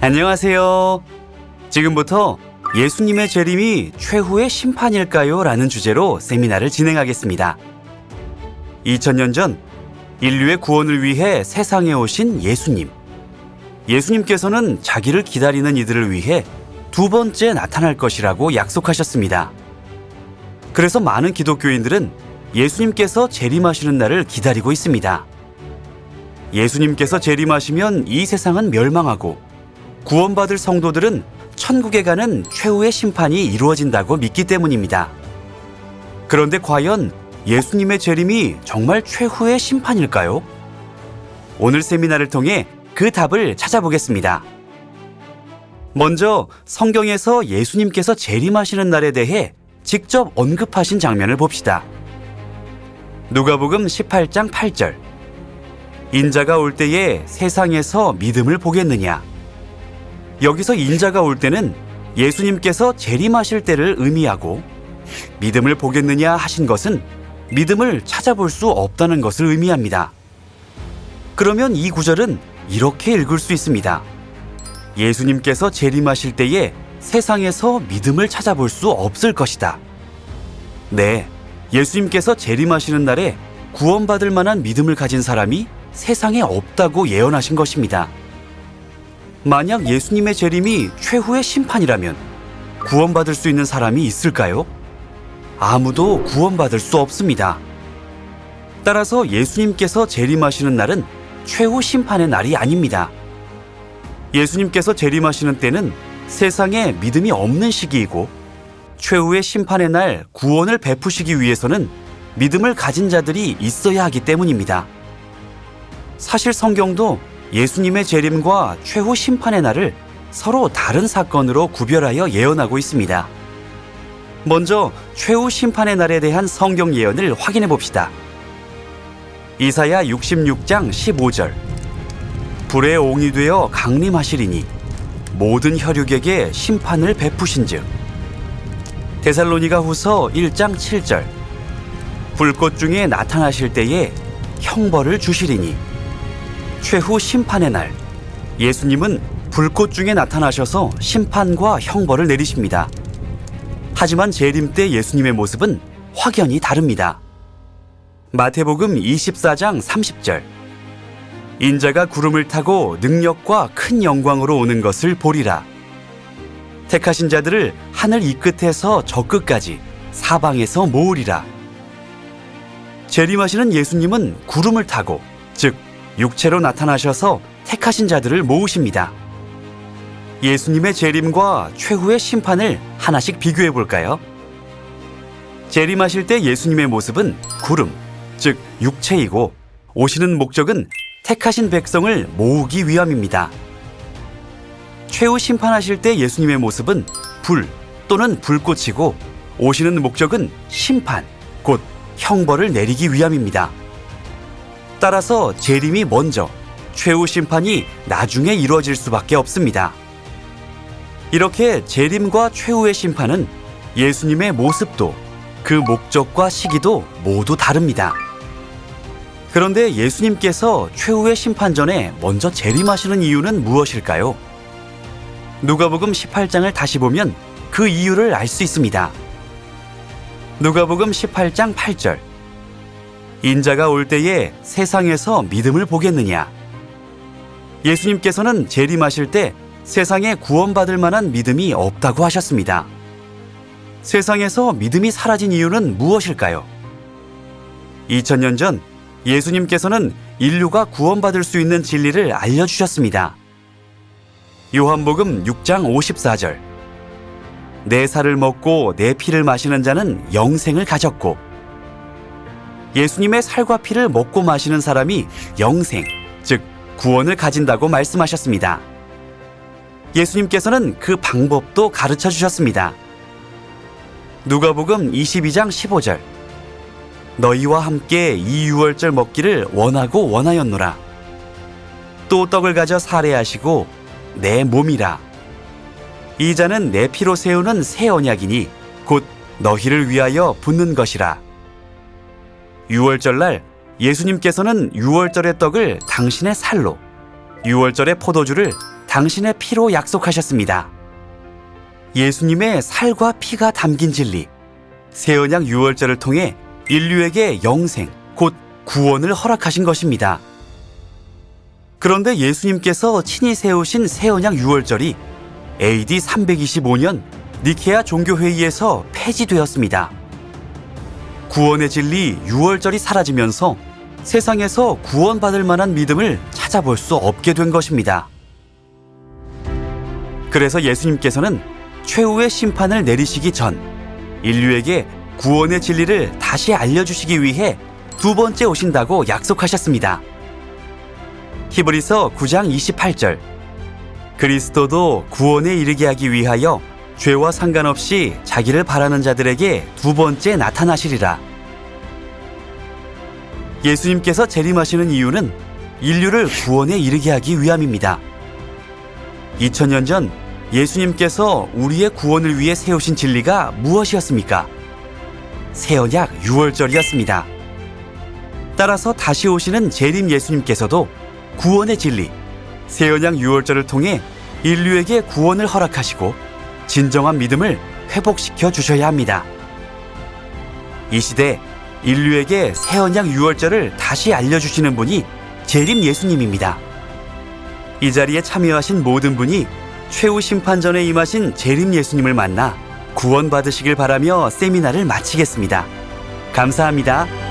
안녕하세요. 지금부터 예수님의 재림이 최후의 심판일까요? 라는 주제로 세미나를 진행하겠습니다. 2000년 전 인류의 구원을 위해 세상에 오신 예수님. 예수님께서는 자기를 기다리는 이들을 위해 두 번째 나타날 것이라고 약속하셨습니다. 그래서 많은 기독교인들은 예수님께서 재림하시는 날을 기다리고 있습니다. 예수님께서 재림하시면 이 세상은 멸망하고 구원받을 성도들은 천국에 가는 최후의 심판이 이루어진다고 믿기 때문입니다. 그런데 과연 예수님의 재림이 정말 최후의 심판일까요? 오늘 세미나를 통해 그 답을 찾아보겠습니다. 먼저 성경에서 예수님께서 재림하시는 날에 대해 직접 언급하신 장면을 봅시다. 누가복음 18장 8절. 인자가 올 때에 세상에서 믿음을 보겠느냐? 여기서 인자가 올 때는 예수님께서 재림하실 때를 의미하고 믿음을 보겠느냐 하신 것은 믿음을 찾아볼 수 없다는 것을 의미합니다. 그러면 이 구절은 이렇게 읽을 수 있습니다. 예수님께서 재림하실 때에 세상에서 믿음을 찾아볼 수 없을 것이다. 네, 예수님께서 재림하시는 날에 구원받을 만한 믿음을 가진 사람이 세상에 없다고 예언하신 것입니다. 만약 예수님의 재림이 최후의 심판이라면 구원받을 수 있는 사람이 있을까요? 아무도 구원받을 수 없습니다. 따라서 예수님께서 재림하시는 날은 최후 심판의 날이 아닙니다. 예수님께서 재림하시는 때는 세상에 믿음이 없는 시기이고 최후의 심판의 날 구원을 베푸시기 위해서는 믿음을 가진 자들이 있어야 하기 때문입니다. 사실 성경도 예수님의 재림과 최후 심판의 날을 서로 다른 사건으로 구별하여 예언하고 있습니다. 먼저 최후 심판의 날에 대한 성경 예언을 확인해 봅시다. 이사야 66장 15절. 불의 옹이 되어 강림하시리니 모든 혈육에게 심판을 베푸신즉. 데살로니가 후서 1장 7절. 불꽃 중에 나타나실 때에 형벌을 주시리니. 최후 심판의 날, 예수님은 불꽃 중에 나타나셔서 심판과 형벌을 내리십니다. 하지만 재림 때 예수님의 모습은 확연히 다릅니다. 마태복음 24장 30절. 인자가 구름을 타고 능력과 큰 영광으로 오는 것을 보리라. 택하신 자들을 하늘 이 끝에서 저 끝까지 사방에서 모으리라. 재림하시는 예수님은 구름을 타고, 즉 육체로 나타나셔서 택하신 자들을 모으십니다. 예수님의 재림과 최후의 심판을 하나씩 비교해 볼까요? 재림하실 때 예수님의 모습은 구름, 즉 육체이고 오시는 목적은 택하신 백성을 모으기 위함입니다. 최후 심판하실 때 예수님의 모습은 불 또는 불꽃이고 오시는 목적은 심판, 곧 형벌을 내리기 위함입니다. 따라서 재림이 먼저, 최후 심판이 나중에 이루어질 수밖에 없습니다. 이렇게 재림과 최후의 심판은 예수님의 모습도 그 목적과 시기도 모두 다릅니다. 그런데 예수님께서 최후의 심판 전에 먼저 재림하시는 이유는 무엇일까요? 누가복음 18장을 다시 보면 그 이유를 알 수 있습니다. 누가복음 18장 8절. 인자가 올 때에 세상에서 믿음을 보겠느냐? 예수님께서는 재림하실 때 세상에 구원받을 만한 믿음이 없다고 하셨습니다. 세상에서 믿음이 사라진 이유는 무엇일까요? 2000년 전 예수님께서는 인류가 구원받을 수 있는 진리를 알려주셨습니다. 요한복음 6장 54절. 내 살을 먹고 내 피를 마시는 자는 영생을 가졌고, 예수님의 살과 피를 먹고 마시는 사람이 영생, 즉 구원을 가진다고 말씀하셨습니다. 예수님께서는 그 방법도 가르쳐 주셨습니다. 누가복음 22장 15절. 너희와 함께 이 유월절 먹기를 원하고 원하였노라. 또 떡을 가져 살해하시고 내 몸이라. 이 잔은 내 피로 세우는 새 언약이니 곧 너희를 위하여 붓는 것이라. 유월절날 예수님께서는 유월절의 떡을 당신의 살로, 유월절의 포도주를 당신의 피로 약속하셨습니다. 예수님의 살과 피가 담긴 진리, 새언약 유월절을 통해 인류에게 영생, 곧 구원을 허락하신 것입니다. 그런데 예수님께서 친히 세우신 새언약 유월절이 AD 325년 니케아 종교회의에서 폐지되었습니다. 구원의 진리 유월절이 사라지면서 세상에서 구원받을 만한 믿음을 찾아볼 수 없게 된 것입니다. 그래서 예수님께서는 최후의 심판을 내리시기 전 인류에게 구원의 진리를 다시 알려주시기 위해 두 번째 오신다고 약속하셨습니다. 히브리서 9장 28절, 그리스도도 구원에 이르게 하기 위하여 죄와 상관없이 자기를 바라는 자들에게 두 번째 나타나시리라. 예수님께서 재림하시는 이유는 인류를 구원에 이르게 하기 위함입니다. 2000년 전 예수님께서 우리의 구원을 위해 세우신 진리가 무엇이었습니까? 새언약 유월절이었습니다. 따라서 다시 오시는 재림 예수님께서도 구원의 진리, 새언약 유월절을 통해 인류에게 구원을 허락하시고 진정한 믿음을 회복시켜 주셔야 합니다. 이 시대 인류에게 새언약 유월절을 다시 알려주시는 분이 재림 예수님입니다. 이 자리에 참여하신 모든 분이 최후 심판전에 임하신 재림 예수님을 만나 구원받으시길 바라며 세미나를 마치겠습니다. 감사합니다.